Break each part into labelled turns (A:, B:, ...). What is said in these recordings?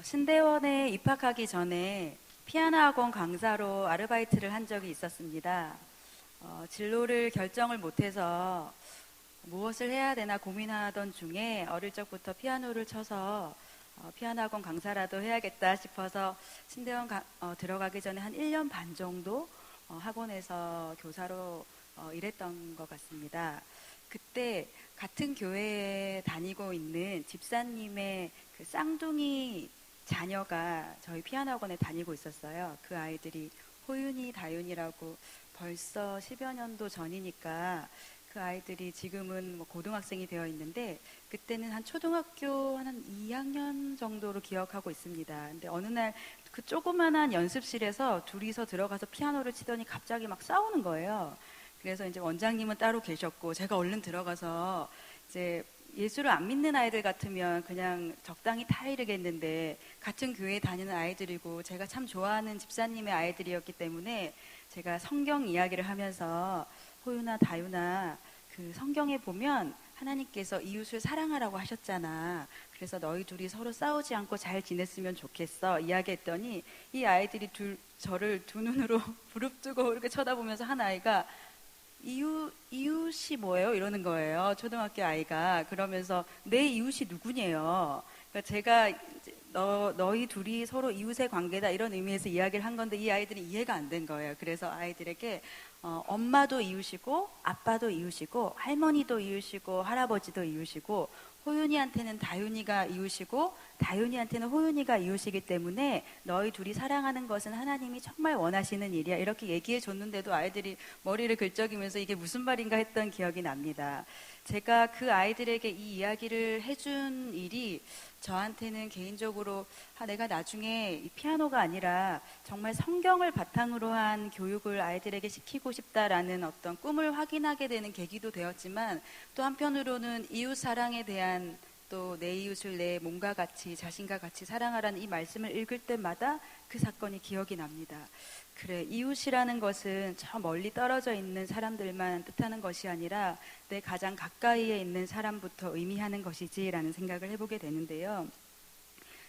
A: 신대원에 입학하기 전에 피아노 학원 강사로 아르바이트를 한 적이 있었습니다. 진로를 결정을 못해서 무엇을 해야 되나 고민하던 중에 어릴 적부터 피아노를 쳐서 피아노 학원 강사라도 해야겠다 싶어서 신대원 들어가기 전에 한 1년 반 정도 학원에서 교사로 일했던 것 같습니다. 그때 같은 교회에 다니고 있는 집사님의 그 쌍둥이 자녀가 저희 피아노 학원에 다니고 있었어요. 그 아이들이 호윤이, 다윤이라고 벌써 10여 년도 전이니까 그 아이들이 지금은 뭐 고등학생이 되어 있는데 그때는 한 초등학교 한 2학년 정도로 기억하고 있습니다. 근데 어느 날 그 조그만한 연습실에서 둘이서 들어가서 피아노를 치더니 갑자기 막 싸우는 거예요. 그래서 이제 원장님은 따로 계셨고 제가 얼른 들어가서 이제 예수를 안 믿는 아이들 같으면 그냥 적당히 타이르겠는데 같은 교회에 다니는 아이들이고 제가 참 좋아하는 집사님의 아이들이었기 때문에 제가 성경 이야기를 하면서 호유나 다유나 그 성경에 보면 하나님께서 이웃을 사랑하라고 하셨잖아. 그래서 너희 둘이 서로 싸우지 않고 잘 지냈으면 좋겠어. 이야기했더니 이 아이들이 저를 두 눈으로 부릅뜨고 이렇게 쳐다보면서 한 아이가 이웃이 뭐예요? 이러는 거예요. 초등학교 아이가. 그러면서 내 이웃이 누구냐요? 그러니까 제가 너희 둘이 서로 이웃의 관계다 이런 의미에서 이야기를 한 건데 이 아이들이 이해가 안 된 거예요. 그래서 아이들에게 엄마도 이웃이고 아빠도 이웃이고 할머니도 이웃이고 할아버지도 이웃이고 호윤이한테는 다윤이가 이웃이고 다윤이한테는 호윤이가 이웃이기 때문에 너희 둘이 사랑하는 것은 하나님이 정말 원하시는 일이야. 이렇게 얘기해 줬는데도 아이들이 머리를 긁적이면서 이게 무슨 말인가 했던 기억이 납니다. 제가 그 아이들에게 이 이야기를 해준 일이 저한테는 개인적으로 내가 나중에 이 피아노가 아니라 정말 성경을 바탕으로 한 교육을 아이들에게 시키고 싶다라는 어떤 꿈을 확인하게 되는 계기도 되었지만 또 한편으로는 이웃 사랑에 대한 또 내 이웃을 내 몸과 같이 자신과 같이 사랑하라는 이 말씀을 읽을 때마다 그 사건이 기억이 납니다. 그래, 이웃이라는 것은 저 멀리 떨어져 있는 사람들만 뜻하는 것이 아니라 내 가장 가까이에 있는 사람부터 의미하는 것이지라는 생각을 해보게 되는데요.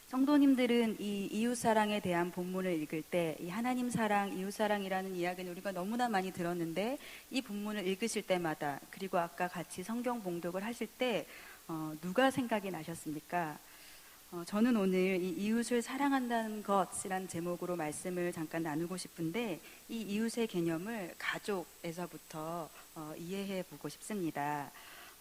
A: 성도님들은 이 이웃사랑에 대한 본문을 읽을 때 이 하나님 사랑, 이웃사랑이라는 이야기는 우리가 너무나 많이 들었는데 이 본문을 읽으실 때마다 그리고 아까 같이 성경 봉독을 하실 때 누가 생각이 나셨습니까? 저는 오늘 이 이웃을 사랑한다는 것이란 제목으로 말씀을 잠깐 나누고 싶은데 이 이웃의 개념을 가족에서부터 이해해 보고 싶습니다.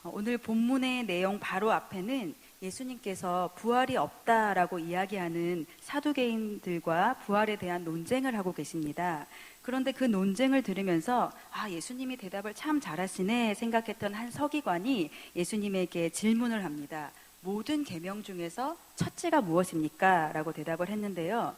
A: 오늘 본문의 내용 바로 앞에는 예수님께서 부활이 없다라고 이야기하는 사두개인들과 부활에 대한 논쟁을 하고 계십니다. 그런데 그 논쟁을 들으면서 예수님이 대답을 참 잘하시네 생각했던 한 서기관이 예수님에게 질문을 합니다. 모든 계명 중에서 첫째가 무엇입니까? 라고 대답을 했는데요.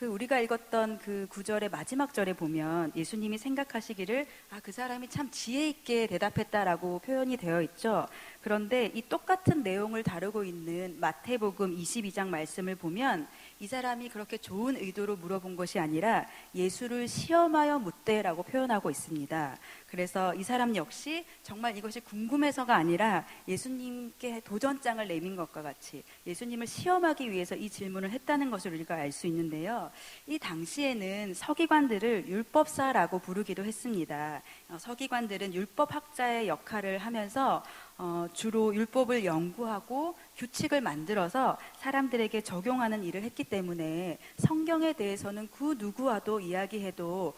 A: 우리가 읽었던 그 구절의 마지막 절에 보면 예수님이 생각하시기를 그 사람이 참 지혜 있게 대답했다라고 표현이 되어 있죠. 그런데 이 똑같은 내용을 다루고 있는 마태복음 22장 말씀을 보면 이 사람이 그렇게 좋은 의도로 물어본 것이 아니라 예수를 시험하여 묻되라고 표현하고 있습니다. 그래서 이 사람 역시 정말 이것이 궁금해서가 아니라 예수님께 도전장을 내민 것과 같이 예수님을 시험하기 위해서 이 질문을 했다는 것을 우리가 알 수 있는데요. 이 당시에는 서기관들을 율법사라고 부르기도 했습니다. 서기관들은 율법학자의 역할을 하면서 주로 율법을 연구하고 규칙을 만들어서 사람들에게 적용하는 일을 했기 때문에 성경에 대해서는 그 누구와도 이야기해도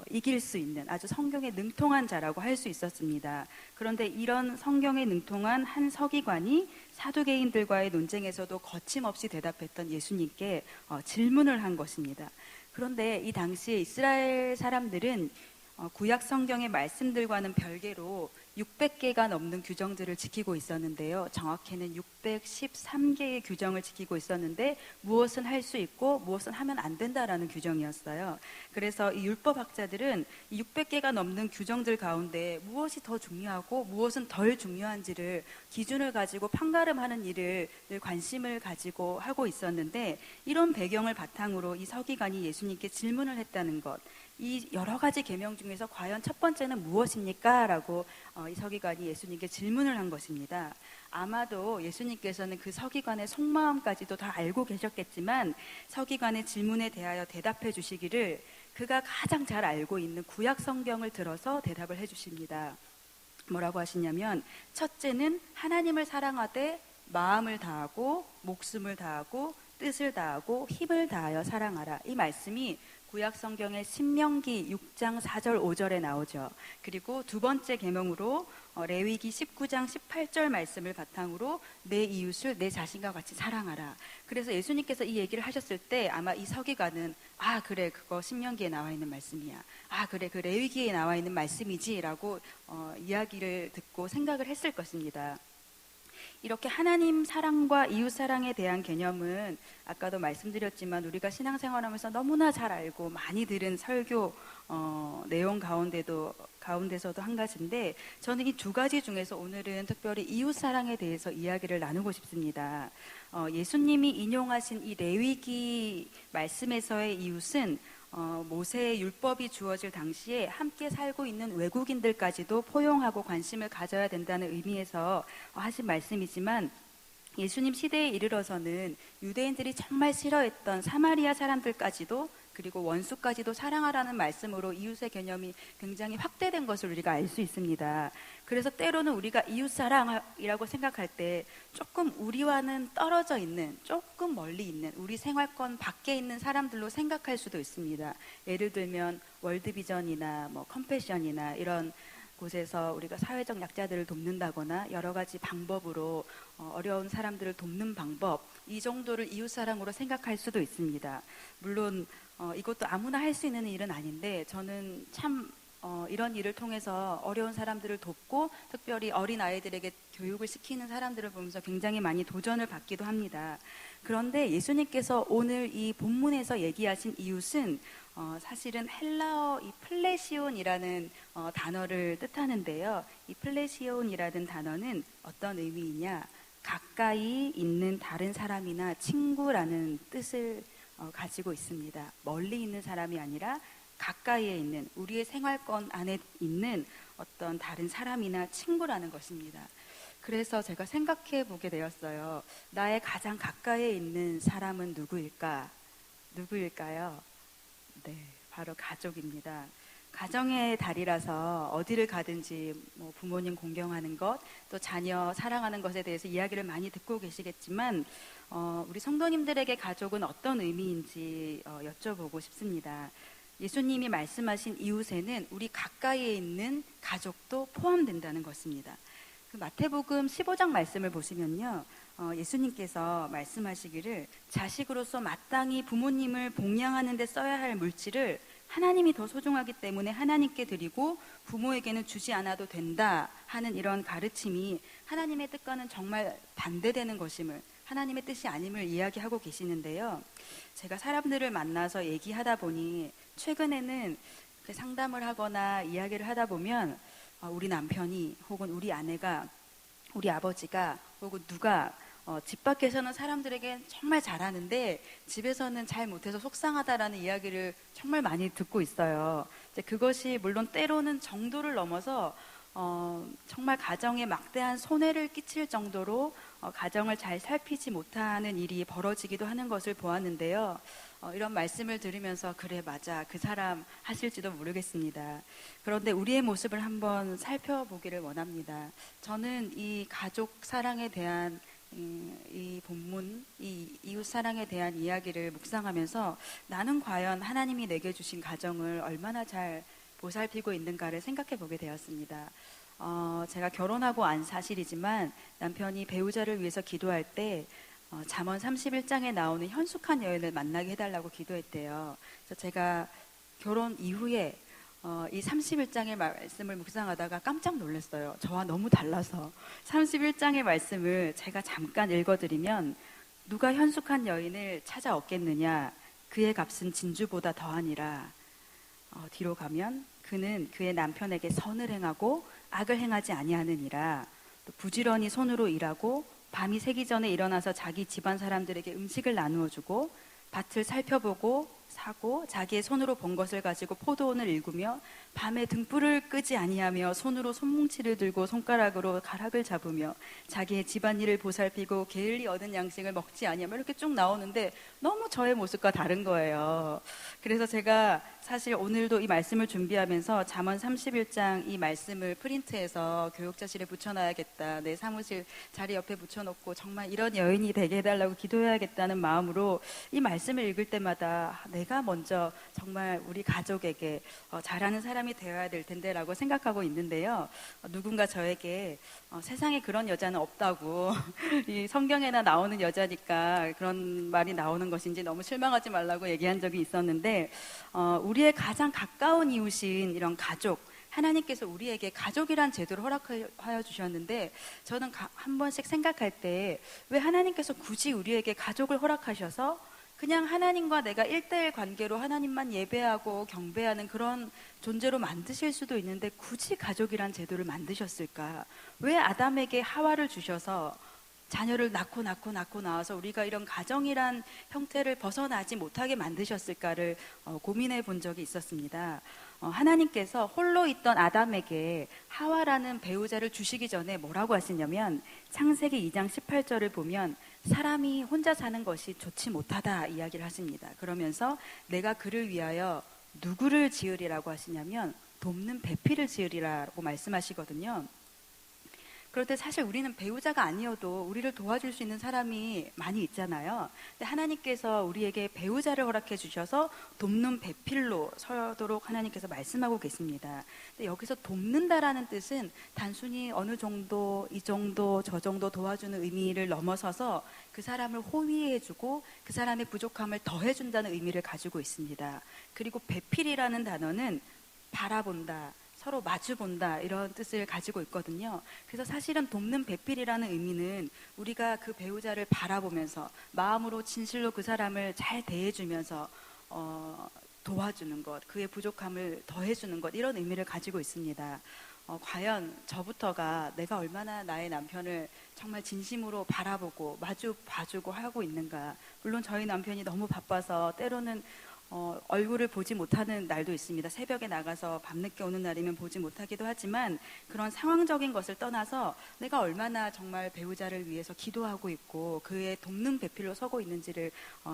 A: 이길 수 있는 아주 성경에 능통한 자라고 할 수 있었습니다. 그런데 이런 성경에 능통한 한 서기관이 사두개인들과의 논쟁에서도 거침없이 대답했던 예수님께 질문을 한 것입니다. 그런데 이 당시에 이스라엘 사람들은 구약 성경의 말씀들과는 별개로 600개가 넘는 규정들을 지키고 있었는데요. 정확히는 613개의 규정을 지키고 있었는데 무엇은 할 수 있고 무엇은 하면 안 된다라는 규정이었어요. 그래서 이 율법학자들은 이 600개가 넘는 규정들 가운데 무엇이 더 중요하고 무엇은 덜 중요한지를 기준을 가지고 판가름하는 일을 늘 관심을 가지고 하고 있었는데 이런 배경을 바탕으로 이 서기관이 예수님께 질문을 했다는 것, 이 여러 가지 계명 중에서 과연 첫 번째는 무엇입니까? 라고 이 서기관이 예수님께 질문을 한 것입니다. 아마도 예수님께서는 그 서기관의 속마음까지도 다 알고 계셨겠지만 서기관의 질문에 대하여 대답해 주시기를 그가 가장 잘 알고 있는 구약 성경을 들어서 대답을 해 주십니다. 뭐라고 하시냐면, 첫째는 하나님을 사랑하되 마음을 다하고 목숨을 다하고 뜻을 다하고 힘을 다하여 사랑하라. 이 말씀이 구약 성경의 신명기 6장 4절 5절에 나오죠. 그리고 두 번째 계명으로 레위기 19장 18절 말씀을 바탕으로 내 이웃을 내 자신과 같이 사랑하라. 그래서 예수님께서 이 얘기를 하셨을 때 아마 이 서기관은 아 그래 그거 신명기에 나와 있는 말씀이야. 아 그래 그 레위기에 나와 있는 말씀이지 라고 이야기를 듣고 생각을 했을 것입니다. 이렇게 하나님 사랑과 이웃 사랑에 대한 개념은 아까도 말씀드렸지만 우리가 신앙생활하면서 너무나 잘 알고 많이 들은 설교 내용 가운데서도 한 가지인데, 저는 이 두 가지 중에서 오늘은 특별히 이웃 사랑에 대해서 이야기를 나누고 싶습니다. 예수님이 인용하신 이 레위기 말씀에서의 이웃은 모세의 율법이 주어질 당시에 함께 살고 있는 외국인들까지도 포용하고 관심을 가져야 된다는 의미에서 하신 말씀이지만, 예수님 시대에 이르러서는 유대인들이 정말 싫어했던 사마리아 사람들까지도 그리고 원수까지도 사랑하라는 말씀으로 이웃의 개념이 굉장히 확대된 것을 우리가 알 수 있습니다. 그래서 때로는 우리가 이웃 사랑이라고 생각할 때 조금 우리와는 떨어져 있는, 조금 멀리 있는, 우리 생활권 밖에 있는 사람들로 생각할 수도 있습니다. 예를 들면 월드비전이나 컴패션이나 이런 곳에서 우리가 사회적 약자들을 돕는다거나 여러 가지 방법으로 어려운 사람들을 돕는 방법, 이 정도를 이웃사랑으로 생각할 수도 있습니다. 물론 이것도 아무나 할 수 있는 일은 아닌데, 저는 참 이런 일을 통해서 어려운 사람들을 돕고 특별히 어린 아이들에게 교육을 시키는 사람들을 보면서 굉장히 많이 도전을 받기도 합니다. 그런데 예수님께서 오늘 이 본문에서 얘기하신 이웃은 사실은 헬라어 이 플레시온이라는 단어를 뜻하는데요. 이 플레시온이라는 단어는 어떤 의미이냐? 가까이 있는 다른 사람이나 친구라는 뜻을 가지고 있습니다. 멀리 있는 사람이 아니라 가까이에 있는, 우리의 생활권 안에 있는 어떤 다른 사람이나 친구라는 것입니다. 그래서 제가 생각해 보게 되었어요. 나의 가장 가까이에 있는 사람은 누구일까요? 네, 바로 가족입니다. 가정의 달이라서 어디를 가든지 부모님 공경하는 것, 또 자녀 사랑하는 것에 대해서 이야기를 많이 듣고 계시겠지만 우리 성도님들에게 가족은 어떤 의미인지 여쭤보고 싶습니다. 예수님이 말씀하신 이웃에는 우리 가까이에 있는 가족도 포함된다는 것입니다. 그 마태복음 15장 말씀을 보시면요, 예수님께서 말씀하시기를 자식으로서 마땅히 부모님을 봉양하는 데 써야 할 물질을 하나님이 더 소중하기 때문에 하나님께 드리고 부모에게는 주지 않아도 된다 하는 이런 가르침이 하나님의 뜻과는 정말 반대되는 것임을, 하나님의 뜻이 아님을 이야기하고 계시는데요. 제가 사람들을 만나서 얘기하다 보니 최근에는 상담을 하거나 이야기를 하다 보면 우리 남편이 혹은 우리 아내가, 우리 아버지가 혹은 누가 집 밖에서는 사람들에게 정말 잘하는데 집에서는 잘 못해서 속상하다라는 이야기를 정말 많이 듣고 있어요. 그것이 물론 때로는 정도를 넘어서 정말 가정에 막대한 손해를 끼칠 정도로 가정을 잘 살피지 못하는 일이 벌어지기도 하는 것을 보았는데요. 이런 말씀을 들으면서 그래 맞아 그 사람 하실지도 모르겠습니다. 그런데 우리의 모습을 한번 살펴보기를 원합니다. 저는 이 가족 사랑에 대한 이 본문, 이 이웃 사랑에 대한 이야기를 묵상하면서 나는 과연 하나님이 내게 주신 가정을 얼마나 잘 보살피고 있는가를 생각해 보게 되었습니다. 제가 결혼하고 안 사실이지만 남편이 배우자를 위해서 기도할 때 잠언 31장에 나오는 현숙한 여인을 만나게 해달라고 기도했대요. 그래서 제가 결혼 이후에 이 31장의 말씀을 묵상하다가 깜짝 놀랐어요. 저와 너무 달라서. 31장의 말씀을 제가 잠깐 읽어드리면, 누가 현숙한 여인을 찾아 얻겠느냐? 그의 값은 진주보다 더하니라. 뒤로 가면 그는 그의 남편에게 선을 행하고 악을 행하지 아니하느니라. 또 부지런히 손으로 일하고 밤이 새기 전에 일어나서 자기 집안 사람들에게 음식을 나누어 주고 밭을 살펴보고 사고 자기의 손으로 본 것을 가지고 포도원을 일구며 밤에 등불을 끄지 아니하며 손으로 손뭉치를 들고 손가락으로 가락을 잡으며 자기의 집안일을 보살피고 게을리 얻은 양식을 먹지 아니하며 이렇게 쭉 나오는데 너무 저의 모습과 다른 거예요. 그래서 제가 사실 오늘도 이 말씀을 준비하면서 잠언 31장 이 말씀을 프린트해서 교육자실에 붙여놔야겠다, 내 사무실 자리 옆에 붙여놓고 정말 이런 여인이 되게 해달라고 기도해야겠다는 마음으로 이 말씀을 읽을 때마다 내가 먼저 정말 우리 가족에게 잘하는 사람이 되어야 될 텐데 라고 생각하고 있는데요. 누군가 저에게 세상에 그런 여자는 없다고 이 성경에나 나오는 여자니까 그런 말이 나오는 것인지 너무 실망하지 말라고 얘기한 적이 있었는데, 우리의 가장 가까운 이웃인 이런 가족, 하나님께서 우리에게 가족이란 제도를 허락하여 주셨는데, 저는 한 번씩 생각할 때 왜 하나님께서 굳이 우리에게 가족을 허락하셔서 그냥 하나님과 내가 1대1 관계로 하나님만 예배하고 경배하는 그런 존재로 만드실 수도 있는데 굳이 가족이란 제도를 만드셨을까? 왜 아담에게 하와를 주셔서 자녀를 낳고 낳아서 우리가 이런 가정이란 형태를 벗어나지 못하게 만드셨을까를 고민해 본 적이 있었습니다. 하나님께서 홀로 있던 아담에게 하와라는 배우자를 주시기 전에 뭐라고 하시냐면, 창세기 2장 18절을 보면 사람이 혼자 사는 것이 좋지 못하다 이야기를 하십니다. 그러면서 내가 그를 위하여 누구를 지으리라고 하시냐면 돕는 배필을 지으리라고 말씀하시거든요. 그럴 때 사실 우리는 배우자가 아니어도 우리를 도와줄 수 있는 사람이 많이 있잖아요. 근데 하나님께서 우리에게 배우자를 허락해 주셔서 돕는 배필로 서도록 하나님께서 말씀하고 계십니다. 근데 여기서 돕는다라는 뜻은 단순히 어느 정도, 이 정도, 저 정도 도와주는 의미를 넘어서서 그 사람을 호위해주고 그 사람의 부족함을 더해준다는 의미를 가지고 있습니다. 그리고 배필이라는 단어는 바라본다, 서로 마주본다, 이런 뜻을 가지고 있거든요. 그래서 사실은 돕는 배필이라는 의미는 우리가 그 배우자를 바라보면서 마음으로 진실로 그 사람을 잘 대해주면서 도와주는 것, 그의 부족함을 더해주는 것, 이런 의미를 가지고 있습니다. 과연 저부터가 내가 얼마나 나의 남편을 정말 진심으로 바라보고 마주 봐주고 하고 있는가. 물론 저희 남편이 너무 바빠서 때로는 얼굴을 보지 못하는 날도 있습니다. 새벽에 나가서 밤늦게 오는 날이면 보지 못하기도 하지만, 그런 상황적인 것을 떠나서 내가 얼마나 정말 배우자를 위해서 기도하고 있고 그의 돕는 배필로 서고 있는지를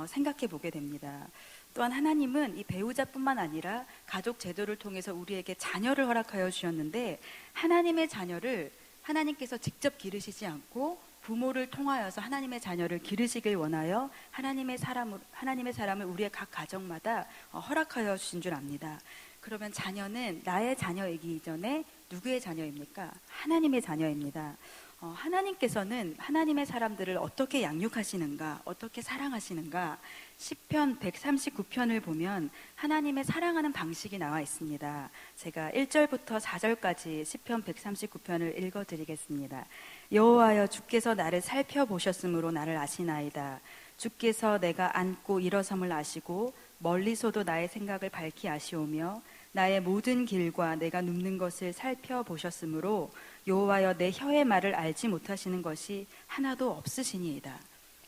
A: 생각해 보게 됩니다. 또한 하나님은 이 배우자뿐만 아니라 가족 제도를 통해서 우리에게 자녀를 허락하여 주셨는데, 하나님의 자녀를 하나님께서 직접 기르시지 않고 부모를 통하여서 하나님의 자녀를 기르시길 원하여 하나님의 사람을 우리의 각 가정마다 허락하여 주신 줄 압니다. 그러면 자녀는 나의 자녀이기 이전에 누구의 자녀입니까? 하나님의 자녀입니다. 하나님께서는 하나님의 사람들을 어떻게 양육하시는가, 어떻게 사랑하시는가, 시편 139편을 보면 하나님의 사랑하는 방식이 나와 있습니다. 제가 1절부터 4절까지 시편 139편을 읽어드리겠습니다. 여호와여, 주께서 나를 살펴보셨으므로 나를 아시나이다. 주께서 내가 앉고 일어섬을 아시고 멀리서도 나의 생각을 밝히 아시오며 나의 모든 길과 내가 눕는 것을 살펴보셨으므로 여호와여, 내 혀의 말을 알지 못하시는 것이 하나도 없으시니이다.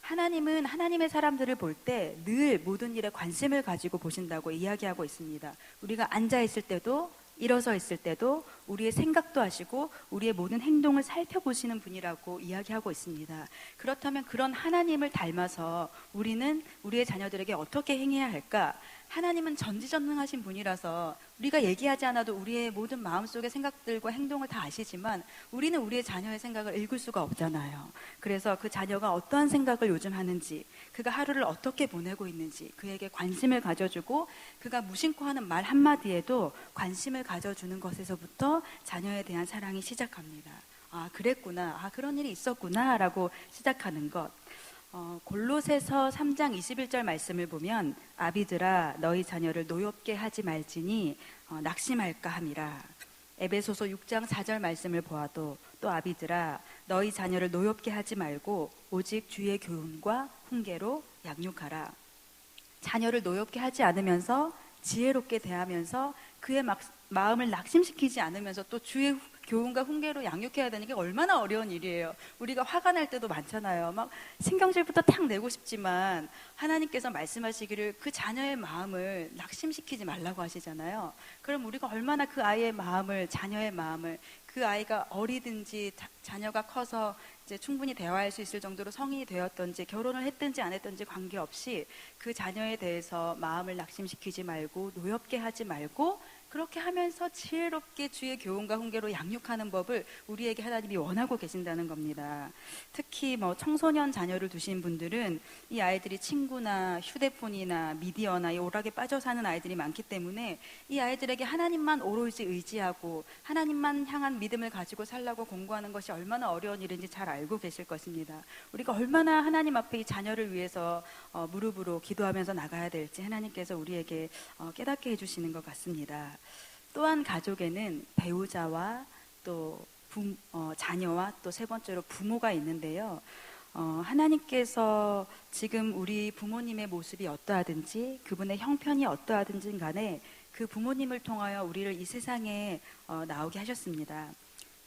A: 하나님은 하나님의 사람들을 볼 때 늘 모든 일에 관심을 가지고 보신다고 이야기하고 있습니다. 우리가 앉아 있을 때도 일어서 있을 때도 우리의 생각도 하시고 우리의 모든 행동을 살펴보시는 분이라고 이야기하고 있습니다. 그렇다면 그런 하나님을 닮아서 우리는 우리의 자녀들에게 어떻게 행해야 할까? 하나님은 전지전능하신 분이라서 우리가 얘기하지 않아도 우리의 모든 마음속의 생각들과 행동을 다 아시지만 우리는 우리의 자녀의 생각을 읽을 수가 없잖아요. 그래서 그 자녀가 어떠한 생각을 요즘 하는지, 그가 하루를 어떻게 보내고 있는지 그에게 관심을 가져주고 그가 무심코 하는 말 한마디에도 관심을 가져주는 것에서부터 자녀에 대한 사랑이 시작합니다. 아, 그랬구나. 아, 그런 일이 있었구나 라고 시작하는 것. 골로새서 3장 21절 말씀을 보면 아비들아, 너희 자녀를 노엽게 하지 말지니 낙심할까 함이라. 에베소서 6장 4절 말씀을 보아도 또 아비들아, 너희 자녀를 노엽게 하지 말고 오직 주의 교훈과 훈계로 양육하라. 자녀를 노엽게 하지 않으면서 지혜롭게 대하면서 그의 마음을 낙심시키지 않으면서 또 주의 교훈과 훈계로 양육해야 되는 게 얼마나 어려운 일이에요. 우리가 화가 날 때도 많잖아요. 막 신경질부터 탁 내고 싶지만 하나님께서 말씀하시기를 그 자녀의 마음을 낙심시키지 말라고 하시잖아요. 그럼 우리가 얼마나 그 아이의 마음을, 자녀의 마음을, 그 아이가 어리든지 자녀가 커서 이제 충분히 대화할 수 있을 정도로 성인이 되었던지 결혼을 했든지 안 했든지 관계없이 그 자녀에 대해서 마음을 낙심시키지 말고 노엽게 하지 말고 그렇게 하면서 지혜롭게 주의 교훈과 훈계로 양육하는 법을 우리에게 하나님이 원하고 계신다는 겁니다. 특히 뭐 청소년 자녀를 두신 분들은 이 아이들이 친구나 휴대폰이나 미디어나 이 오락에 빠져 사는 아이들이 많기 때문에 이 아이들에게 하나님만 오로지 의지하고 하나님만 향한 믿음을 가지고 살라고 공부하는 것이 얼마나 어려운 일인지 잘 알고 계실 것입니다. 우리가 얼마나 하나님 앞에 이 자녀를 위해서 무릎으로 기도하면서 나가야 될지 하나님께서 우리에게 깨닫게 해주시는 것 같습니다. 또한 가족에는 배우자와 또 자녀와 또 세 번째로 부모가 있는데요. 하나님께서 지금 우리 부모님의 모습이 어떠하든지 그분의 형편이 어떠하든지 간에 그 부모님을 통하여 우리를 이 세상에 나오게 하셨습니다.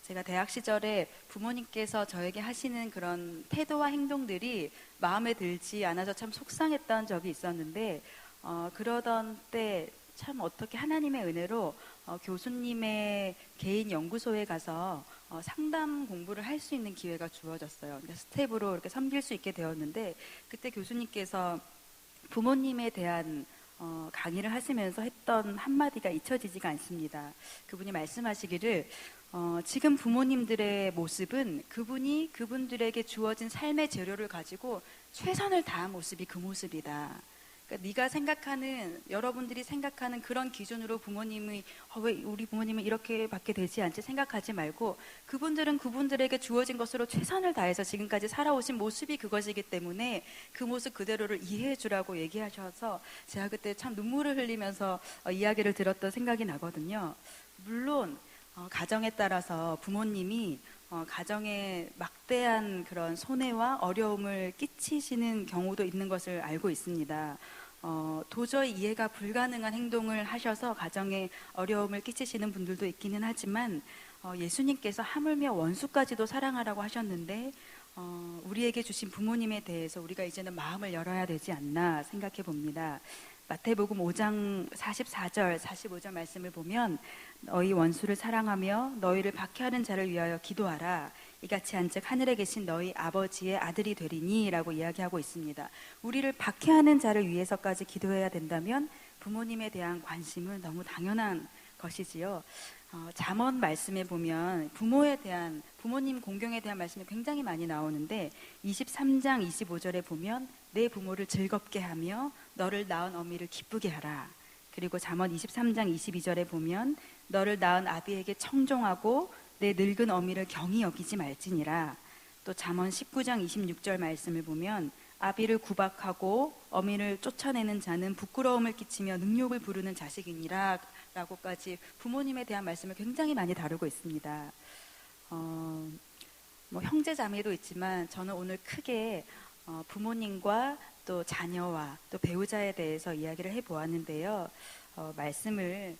A: 제가 대학 시절에 부모님께서 저에게 하시는 그런 태도와 행동들이 마음에 들지 않아서 참 속상했던 적이 있었는데 그러던 때 참 어떻게 하나님의 은혜로 교수님의 개인 연구소에 가서 상담 공부를 할 수 있는 기회가 주어졌어요. 그러니까 스텝으로 이렇게 섬길 수 있게 되었는데 그때 교수님께서 부모님에 대한 강의를 하시면서 했던 한마디가 잊혀지지가 않습니다. 그분이 말씀하시기를 지금 부모님들의 모습은 그분이 그분들에게 주어진 삶의 재료를 가지고 최선을 다한 모습이 그 모습이다. 그러니까 네가 생각하는, 여러분들이 생각하는 그런 기준으로 부모님이 왜 우리 부모님은 이렇게밖에 되지 않지 생각하지 말고 그분들은 그분들에게 주어진 것으로 최선을 다해서 지금까지 살아오신 모습이 그것이기 때문에 그 모습 그대로를 이해해 주라고 얘기하셔서 제가 그때 참 눈물을 흘리면서 이야기를 들었던 생각이 나거든요. 물론 가정에 따라서 부모님이 가정에 막대한 그런 손해와 어려움을 끼치시는 경우도 있는 것을 알고 있습니다. 도저히 이해가 불가능한 행동을 하셔서 가정에 어려움을 끼치시는 분들도 있기는 하지만 예수님께서 하물며 원수까지도 사랑하라고 하셨는데 우리에게 주신 부모님에 대해서 우리가 이제는 마음을 열어야 되지 않나 생각해 봅니다. 마태복음 5장 44절, 45절 말씀을 보면 너희 원수를 사랑하며 너희를 박해하는 자를 위하여 기도하라. 이같이 한즉 하늘에 계신 너희 아버지의 아들이 되리니 라고 이야기하고 있습니다. 우리를 박해하는 자를 위해서까지 기도해야 된다면 부모님에 대한 관심은 너무 당연한 것이지요. 잠언 말씀에 보면 부모님 공경에 대한 말씀이 굉장히 많이 나오는데 23장 25절에 보면 내 부모를 즐겁게 하며 너를 낳은 어미를 기쁘게 하라. 그리고 잠언 23장 22절에 보면 너를 낳은 아비에게 청종하고 내 늙은 어미를 경히 여기지 말지니라. 또 잠언 19장 26절 말씀을 보면 아비를 구박하고 어미를 쫓아내는 자는 부끄러움을 끼치며 능욕을 부르는 자식이니라 라고까지 부모님에 대한 말씀을 굉장히 많이 다루고 있습니다. 뭐 형제 자매도 있지만 저는 오늘 크게 부모님과 또 자녀와 또 배우자에 대해서 이야기를 해보았는데요. 말씀을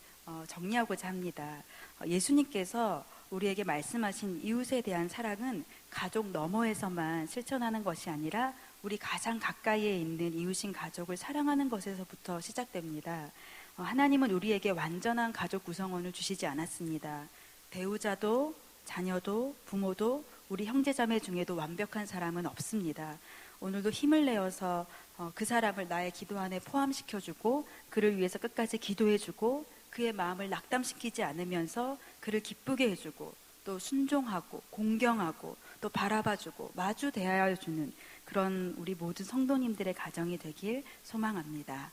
A: 정리하고자 합니다. 예수님께서 우리에게 말씀하신 이웃에 대한 사랑은 가족 너머에서만 실천하는 것이 아니라 우리 가장 가까이에 있는 이웃인 가족을 사랑하는 것에서부터 시작됩니다. 하나님은 우리에게 완전한 가족 구성원을 주시지 않았습니다. 배우자도 자녀도 부모도 우리 형제자매 중에도 완벽한 사람은 없습니다. 오늘도 힘을 내어서 그 사람을 나의 기도 안에 포함시켜주고 그를 위해서 끝까지 기도해주고 그의 마음을 낙담시키지 않으면서 그를 기쁘게 해주고 또 순종하고 공경하고 또 바라봐주고 마주 대하여 주는 그런 우리 모든 성도님들의 가정이 되길 소망합니다.